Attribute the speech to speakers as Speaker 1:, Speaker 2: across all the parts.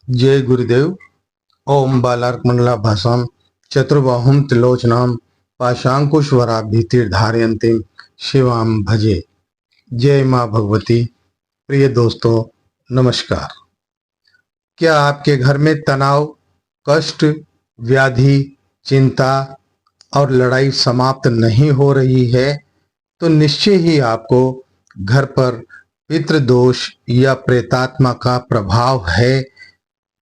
Speaker 1: जय गुरुदेव। ओम बालार्कमंडलाभासं चतुर्बाहुं त्रिलोचनां पाशांकुशवराभीतिर्धारयन्तीं शिवां भजे। जय माँ भगवती। प्रिय दोस्तों, नमस्कार। क्या आपके घर में तनाव, कष्ट, व्याधि, चिंता और लड़ाई समाप्त नहीं हो रही है? तो निश्चय ही आपको घर पर पितृदोष या प्रेतात्मा का प्रभाव है।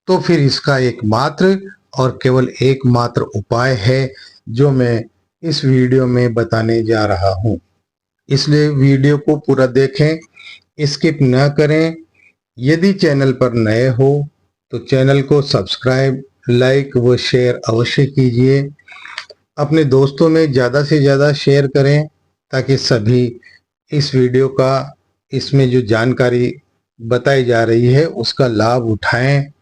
Speaker 1: तो फिर इसका एकमात्र और केवल एकमात्र उपाय है जो मैं इस वीडियो में बताने जा रहा हूं। इसलिए वीडियो को पूरा देखें, स्किप न करें। यदि चैनल पर नए हो तो चैनल को सब्सक्राइब, लाइक व शेयर अवश्य कीजिए। अपने दोस्तों में ज़्यादा से ज़्यादा शेयर करें ताकि सभी इस वीडियो का, इसमें जो जानकारी बताई जा रही है उसका लाभ उठाएं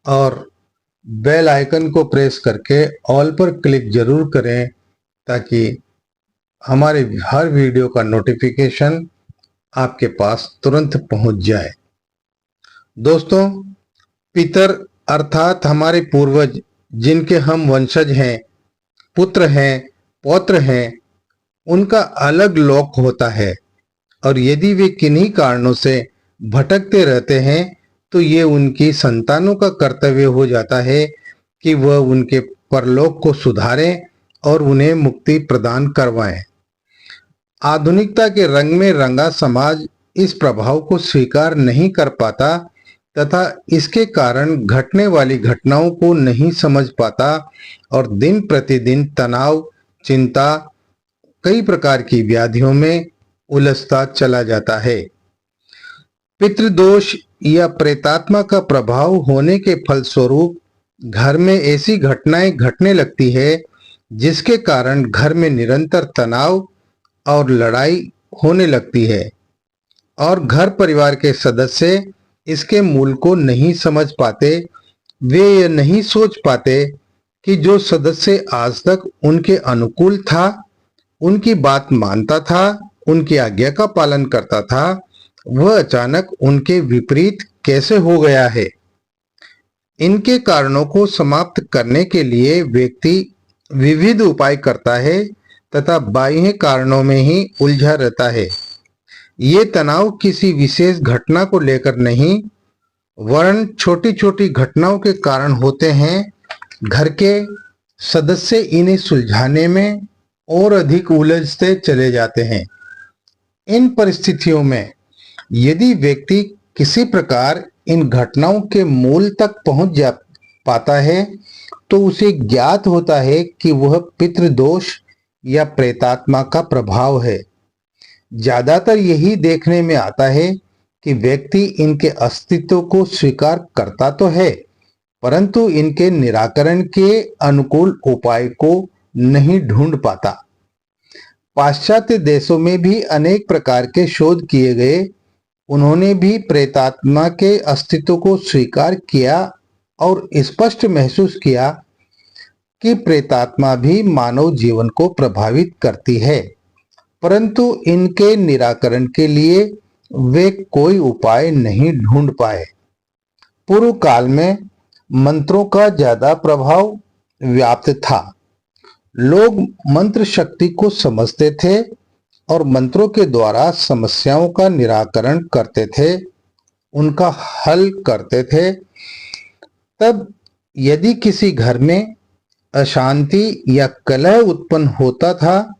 Speaker 1: और बेल आइकन को प्रेस करके ऑल पर क्लिक जरूर करें ताकि हमारे हर वीडियो का नोटिफिकेशन आपके पास तुरंत पहुंच जाए। दोस्तों, पितर अर्थात हमारे पूर्वज, जिनके हम वंशज हैं, पुत्र हैं, पौत्र हैं, उनका अलग लोक होता है और यदि वे किन्हीं कारणों से भटकते रहते हैं तो ये उनकी संतानों का कर्तव्य हो जाता है कि वह उनके परलोक को सुधारें और उन्हें मुक्ति प्रदान करवाएं। आधुनिकता के रंग में रंगा समाज इस प्रभाव को स्वीकार नहीं कर पाता तथा इसके कारण घटने वाली घटनाओं को नहीं समझ पाता और दिन प्रतिदिन तनाव, चिंता, कई प्रकार की व्याधियों में उलझता चला जाता है। पितृदोष या प्रेतात्मा का प्रभाव होने के फलस्वरूप घर में ऐसी घटनाएं घटने लगती है जिसके कारण घर में निरंतर तनाव और लड़ाई होने लगती है और घर परिवार के सदस्य इसके मूल को नहीं समझ पाते। वे यह नहीं सोच पाते कि जो सदस्य आज तक उनके अनुकूल था, उनकी बात मानता था, उनकी आज्ञा का पालन करता था, वह अचानक उनके विपरीत कैसे हो गया है। इनके कारणों को समाप्त करने के लिए व्यक्ति विविध उपाय करता है तथा बाह्य कारणों में ही उलझा रहता है। ये तनाव किसी विशेष घटना को लेकर नहीं, वरन छोटी छोटी घटनाओं के कारण होते हैं। घर के सदस्य इन्हें सुलझाने में और अधिक उलझते चले जाते हैं। इन परिस्थितियों में यदि व्यक्ति किसी प्रकार इन घटनाओं के मूल तक पहुंच जा पाता है तो उसे ज्ञात होता है कि वह पितृदोष या प्रेतात्मा का प्रभाव है। ज्यादातर यही देखने में आता है कि व्यक्ति इनके अस्तित्व को स्वीकार करता तो है परंतु इनके निराकरण के अनुकूल उपाय को नहीं ढूंढ पाता। पाश्चात्य देशों में भी अनेक प्रकार के शोध किए गए। उन्होंने भी प्रेतात्मा के अस्तित्व को स्वीकार किया और स्पष्ट महसूस किया कि प्रेतात्मा भी मानव जीवन को प्रभावित करती है, परंतु इनके निराकरण के लिए वे कोई उपाय नहीं ढूंढ पाए। पूर्व काल में मंत्रों का ज्यादा प्रभाव व्याप्त था। लोग मंत्र शक्ति को समझते थे और मंत्रों के द्वारा समस्याओं का निराकरण करते थे, उनका हल करते थे। तब यदि किसी घर में अशांति या कलह उत्पन्न होता था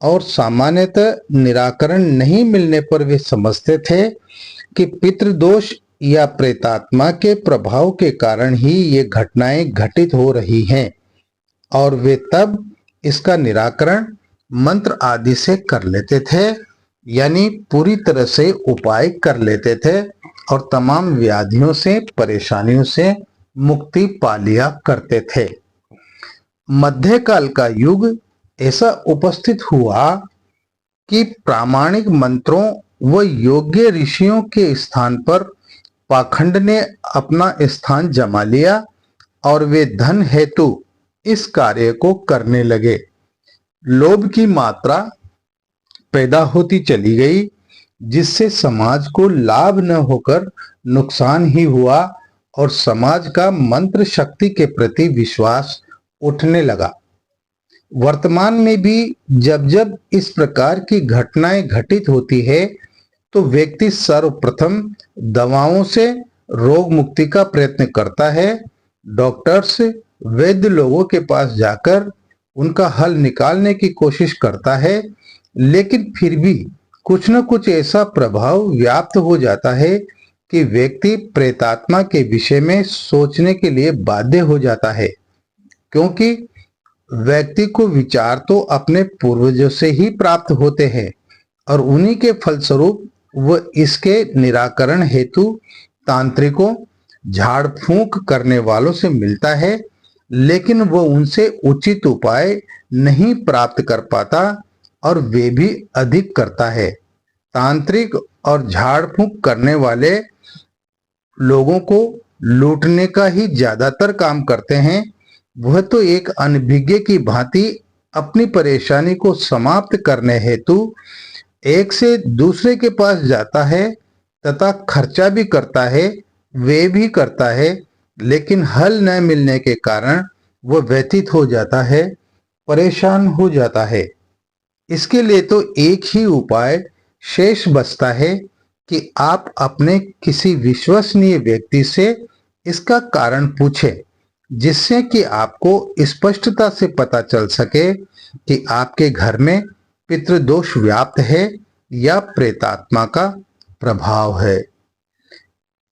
Speaker 1: और सामान्यतः निराकरण नहीं मिलने पर वे समझते थे कि पितृदोष या प्रेतात्मा के प्रभाव के कारण ही ये घटनाएं घटित हो रही हैं और वे तब इसका निराकरण मंत्र आदि से कर लेते थे, यानी पूरी तरह से उपाय कर लेते थे और तमाम व्याधियों से, परेशानियों से मुक्ति पा लिया करते थे। मध्यकाल का युग ऐसा उपस्थित हुआ कि प्रामाणिक मंत्रों व योग्य ऋषियों के स्थान पर पाखंड ने अपना स्थान जमा लिया और वे धन हेतु इस कार्य को करने लगे। लोभ की मात्रा पैदा होती चली गई जिससे समाज को लाभ न होकर नुकसान ही हुआ और समाज का मंत्र शक्ति के प्रति विश्वास उठने लगा। वर्तमान में भी जब जब इस प्रकार की घटनाएं घटित होती है तो व्यक्ति सर्वप्रथम दवाओं से रोग मुक्ति का प्रयत्न करता है। डॉक्टर्स, वैद्य लोगों के पास जाकर उनका हल निकालने की कोशिश करता है, लेकिन फिर भी कुछ न कुछ ऐसा प्रभाव व्याप्त हो जाता है कि व्यक्ति प्रेतात्मा के विषय में सोचने के लिए बाध्य हो जाता है, क्योंकि व्यक्ति को विचार तो अपने पूर्वजों से ही प्राप्त होते हैं और उन्हीं के फलस्वरूप वह इसके निराकरण हेतु तांत्रिकों, झाड़ फूंक करने वालों से मिलता है, लेकिन वह उनसे उचित उपाय नहीं प्राप्त कर पाता और वे भी अधिक करता है। तांत्रिक और झाड़ फूंक करने वाले लोगों को लूटने का ही ज्यादातर काम करते हैं। वह तो एक अनभिज्ञ की भांति अपनी परेशानी को समाप्त करने हेतु एक से दूसरे के पास जाता है तथा खर्चा भी करता है, वे भी करता है, लेकिन हल न मिलने के कारण वह व्यथित हो जाता है, परेशान हो जाता है। इसके लिए तो एक ही उपाय शेष बचता है कि आप अपने किसी विश्वसनीय व्यक्ति से इसका कारण पूछें, जिससे कि आपको स्पष्टता से पता चल सके कि आपके घर में पितृदोष व्याप्त है या प्रेतात्मा का प्रभाव है।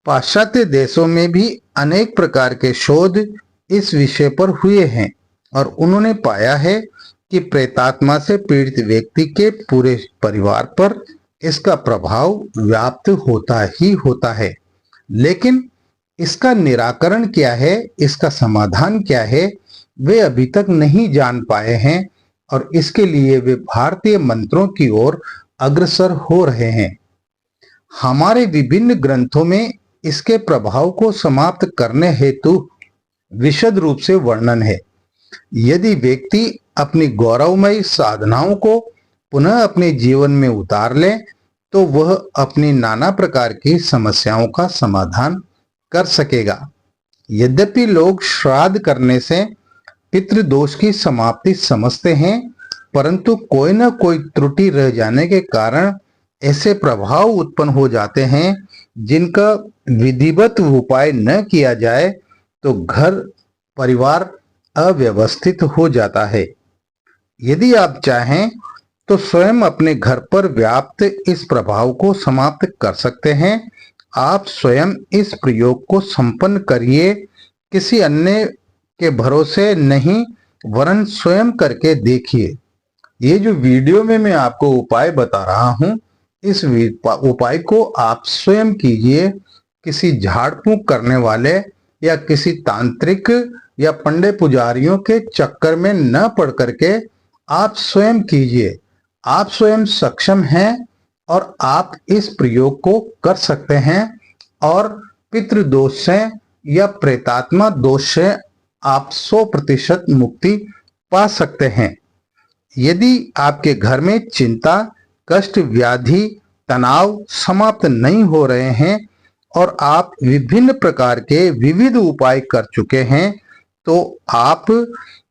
Speaker 1: पाश्चात्य देशों में भी अनेक प्रकार के शोध इस विषय पर हुए हैं और उन्होंने पाया है कि प्रेतात्मा से पीड़ित व्यक्ति के पूरे परिवार पर इसका प्रभाव व्याप्त होता ही होता है। लेकिन इसका निराकरण क्या है, इसका समाधान क्या है, वे अभी तक नहीं जान पाए हैं और इसके लिए वे भारतीय मंत्रों की ओर अग्रसर हो रहे हैं। हमारे विभिन्न ग्रंथों में इसके प्रभाव को समाप्त करने हेतु विशद रूप से वर्णन है। यदि व्यक्ति अपनी गौरवमयी साधनाओं को पुनः अपने जीवन में उतार ले तो वह अपनी नाना प्रकार की समस्याओं का समाधान कर सकेगा। यद्यपि लोग श्राद्ध करने से पितृदोष की समाप्ति समझते हैं, परंतु कोई न कोई त्रुटि रह जाने के कारण ऐसे प्रभाव उत्पन्न हो जाते हैं जिनका विधिवत उपाय न किया जाए तो घर परिवार अव्यवस्थित हो जाता है। यदि आप चाहें तो स्वयं अपने घर पर व्याप्त इस प्रभाव को समाप्त कर सकते हैं। आप स्वयं इस प्रयोग को संपन्न करिए, किसी अन्य के भरोसे नहीं वरन स्वयं करके देखिए। ये जो वीडियो में मैं आपको उपाय बता रहा हूं, इस उपाय को आप स्वयं कीजिए। किसी झाड़ फूंक करने वाले या किसी तांत्रिक या पंडे पुजारियों के चक्कर में न पड़ करके आप स्वयं कीजिए। आप स्वयं सक्षम हैं और आप इस प्रयोग को कर सकते हैं और पितृदोष से या प्रेतात्मा दोष से आप 100% मुक्ति पा सकते हैं। यदि आपके घर में चिंता, कष्ट, व्याधि, तनाव समाप्त नहीं हो रहे हैं और आप विभिन्न प्रकार के विविध उपाय कर चुके हैं, तो आप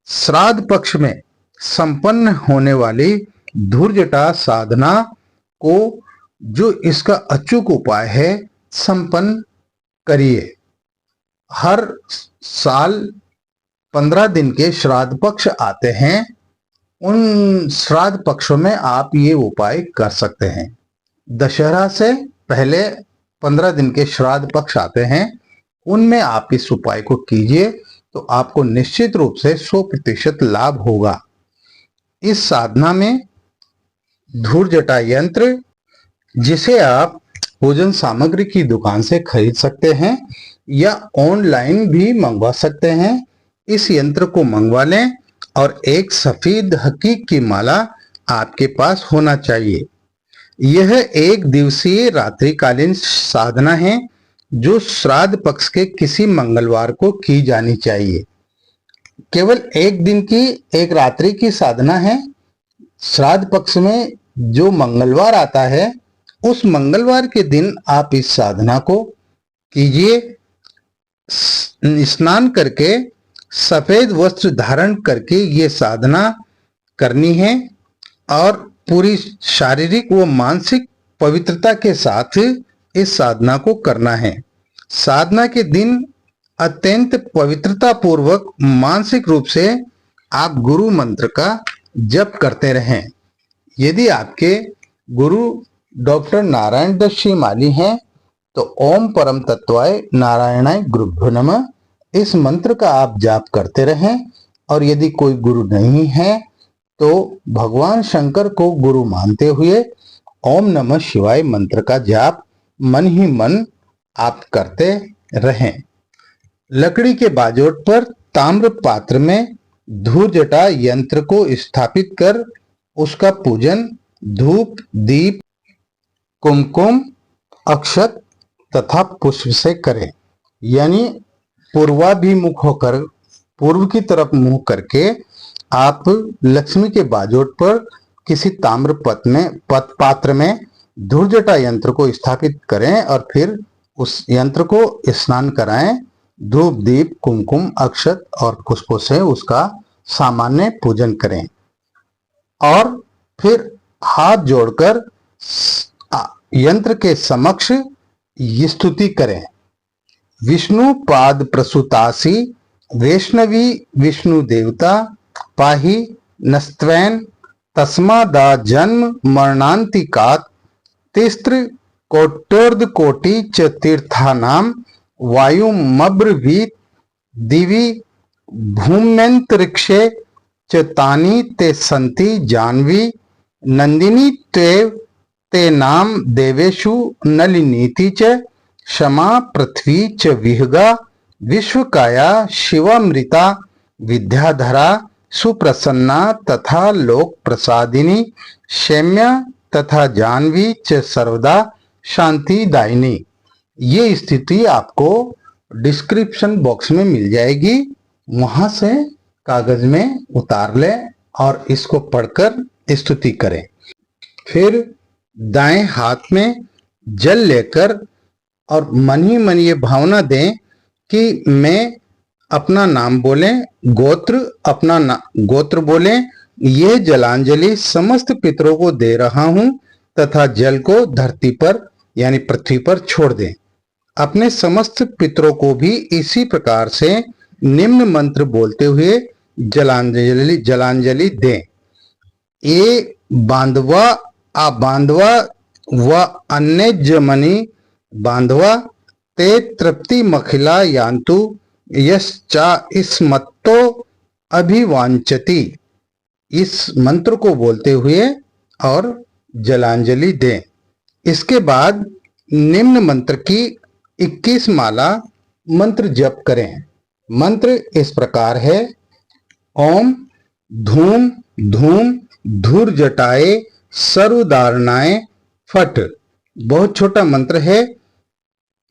Speaker 1: श्राद्ध पक्ष में संपन्न होने वाली धूर्जटा साधना को, जो इसका अचूक उपाय है, संपन्न करिए। हर साल 15 दिन के श्राद्ध पक्ष आते हैं। उन श्राद्ध पक्षों में आप ये उपाय कर सकते हैं। दशहरा से पहले 15 दिन के श्राद्ध पक्ष आते हैं, उनमें आप इस उपाय को कीजिए तो आपको निश्चित रूप से 100% लाभ होगा। इस साधना में धूर्जटा यंत्र, जिसे आप पूजन सामग्री की दुकान से खरीद सकते हैं या ऑनलाइन भी मंगवा सकते हैं, इस यंत्र को मंगवा लें और एक सफेद हकीक की माला आपके पास होना चाहिए। यह एक दिवसीय रात्रिकालीन साधना है जो श्राद्ध पक्ष के किसी मंगलवार को की जानी चाहिए। केवल एक दिन की, एक रात्रि की साधना है। श्राद्ध पक्ष में जो मंगलवार आता है उस मंगलवार के दिन आप इस साधना को कीजिए। स्नान करके सफेद वस्त्र धारण करके ये साधना करनी है और पूरी शारीरिक व मानसिक पवित्रता के साथ इस साधना को करना है। साधना के दिन अत्यंत पवित्रता पूर्वक मानसिक रूप से आप गुरु मंत्र का जप करते रहें। यदि आपके गुरु डॉक्टर नारायण दत्त श्री माली हैं तो ओम परम तत्वाय नारायणाय गुरुभ्यो नमः इस मंत्र का आप जाप करते रहें। और यदि कोई गुरु नहीं है तो भगवान शंकर को गुरु मानते हुए ओम नमः शिवाय मंत्र का जाप मन ही मन आप करते रहें। लकड़ी के बाजोट पर ताम्र पात्र में धूर जटा यंत्र को स्थापित कर उसका पूजन धूप दीप कुमकुम अक्षत तथा पुष्प से करें। यानी पूर्वाभिमुख होकर पूर्व की तरफ मुंह करके आप लक्ष्मी के बाजोट पर किसी ताम्र पात्र में धूर जटा यंत्र को स्थापित करें और फिर उस यंत्र को स्नान कराएं। धूप दीप कुमकुम अक्षत और पुष्पों से उसका सामान्य पूजन करें और फिर हाथ जोड़कर यंत्र के समक्ष स्तुति करें। विष्णु पाद प्रसूतासी वैष्णवी विष्णु देवता पाहि नस्त्वैन तस्मादा जन्म मरणांतिकात् तिस्त्र कोट्योर्ध कोटि च तीर्थानां वायुमब्रवीत दिवि भूम्यंतरिक्षे च तानि ते सन्ति जानवी नंदिनी त्वेव ते नाम देवेषु नलिनीति च क्षमा पृथ्वी च विहगा विश्वकाया शिवामृता विद्याधरा सुप्रसन्ना तथा लोक प्रसादिनी शम्या तथा जानवी च सर्वदा शांतिदायिनी। ये स्थिति आपको डिस्क्रिप्शन बॉक्स में मिल जाएगी, वहां से कागज में उतार लें और इसको पढ़कर स्तुति करें। फिर दाएं हाथ में जल लेकर और मन ही मन ये भावना दें कि मैं अपना नाम बोलें, गोत्र बोलें। यह जलांजलि समस्त पितरों को दे रहा हूं तथा जल को धरती पर यानी पृथ्वी पर छोड़ दें। अपने समस्त पितरों को भी इसी प्रकार से निम्न मंत्र बोलते हुए जलांजलि दें। ए बांधवा आ बांधवा व अन्य जमनी बांधवा ते तृप्ति मखिला यान्तु यश्चा स्मत्तो अभिवांचति। इस मंत्र को बोलते हुए और जलांजलि दें। इसके बाद निम्न मंत्र की 21 माला मंत्र जप करें। मंत्र इस प्रकार है। ओम धूम धूम धूर जटाए सर्वदारणाए फट। बहुत छोटा मंत्र है,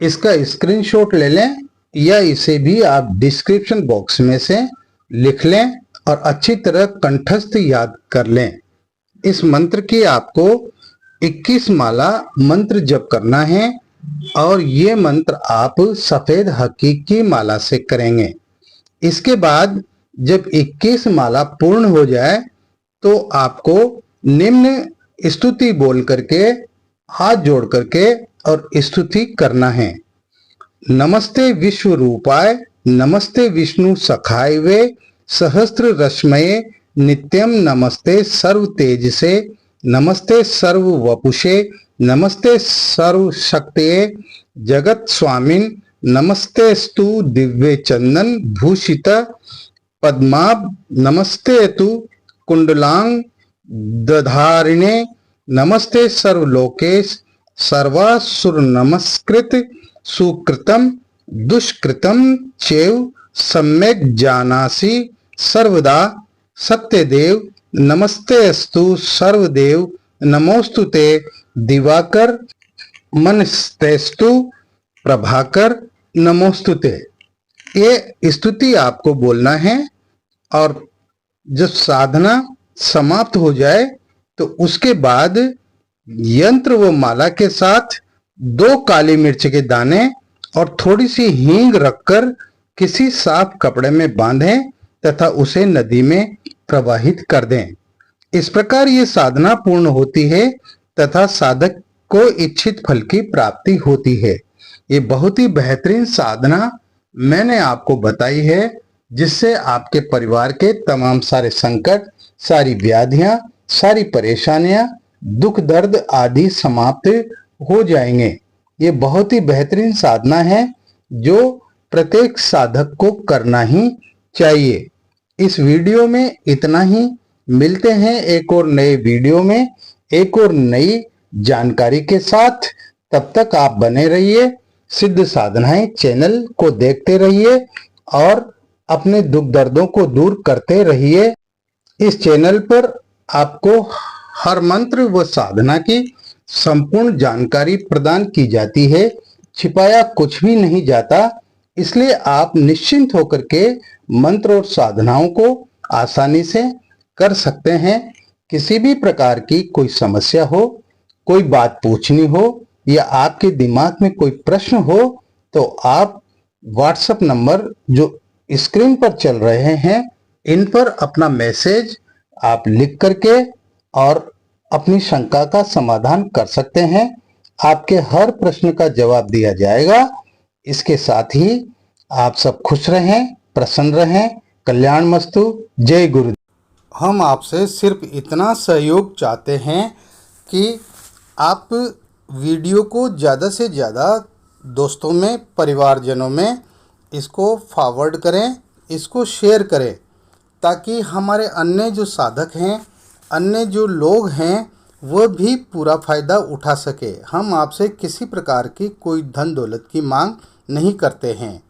Speaker 1: इसका स्क्रीनशॉट ले लें या इसे भी आप डिस्क्रिप्शन बॉक्स में से लिख लें और अच्छी तरह कंठस्थ याद कर लें। इस मंत्र की आपको 21 माला मंत्र जप करना है और ये मंत्र आप सफेद हकीकी माला से करेंगे। इसके बाद जब 21 माला पूर्ण हो जाए तो आपको निम्न स्तुति बोल करके हाथ जोड़ करके और स्तुति करना है। नमस्ते विश्व रूपाय नमस्ते विष्णु सखाय वे सहस्त्र रश्मये नित्यम नमस्ते सर्व तेज से नमस्ते सर्व वपुषे नमस्ते सर्व शक्तये जगत स्वामिन नमस्ते स्तु दिव्य चंदन भूषित पद्माभ नमस्ते तु कुंडलांग दधारिणे नमस्ते सर्वलोकेश सर्वासुर नमस्कृत सुकृतम दुष्कृतम चैव सम्यक जानासि सर्वदा सत्यदेव नमस्ते अस्तु सर्वदेव नमोस्तुते दिवाकर मनस्तेस्तु प्रभाकर नमोस्तुते। ये स्तुति आपको बोलना है और जब साधना समाप्त हो जाए तो उसके बाद यंत्र व माला के साथ 2 काली मिर्च के दाने और थोड़ी सी हींग रखकर किसी साफ कपड़े में बांधें तथा उसे नदी में प्रवाहित कर दें। इस प्रकार ये साधना पूर्ण होती है तथा साधक को इच्छित फल की प्राप्ति होती है। ये बहुत ही बेहतरीन साधना मैंने आपको बताई है, जिससे आपके परिवार के तमाम सारे संकट, सारी व्याधियां, सारी परेशानियां, दुख दर्द आदि समाप्त हो जाएंगे। ये बहुत ही बेहतरीन साधना है जो प्रत्येक साधक को करना ही चाहिए। इस वीडियो में इतना ही। मिलते हैं एक और नए वीडियो में एक और नई जानकारी के साथ। तब तक आप बने रहिए, सिद्ध साधनाएं चैनल को देखते रहिए और अपने दुख दर्दों को दूर करते रहिए। इस चैनल पर आपको हर मंत्र व साधना की संपूर्ण जानकारी प्रदान की जाती है, छिपाया कुछ भी नहीं जाता। इसलिए आप निश्चिंत होकर के मंत्र और साधनाओं को आसानी से कर सकते हैं। किसी भी प्रकार की कोई समस्या हो, कोई बात पूछनी हो या आपके दिमाग में कोई प्रश्न हो तो आप व्हाट्सएप नंबर जो स्क्रीन पर चल रहे हैं इन पर अपना मैसेज आप लिख करके और अपनी शंका का समाधान कर सकते हैं। आपके हर प्रश्न का जवाब दिया जाएगा। इसके साथ ही आप सब खुश रहें, प्रसन्न रहें, कल्याणमस्तु। जय गुरु। हम आपसे सिर्फ इतना सहयोग चाहते हैं कि आप वीडियो को ज़्यादा से ज़्यादा दोस्तों में, परिवारजनों में इसको फॉरवर्ड करें, इसको शेयर करें, ताकि हमारे अन्य जो साधक हैं, अन्य जो लोग हैं, वो भी पूरा फ़ायदा उठा सके। हम आपसे किसी प्रकार की कोई धन दौलत की मांग नहीं करते हैं।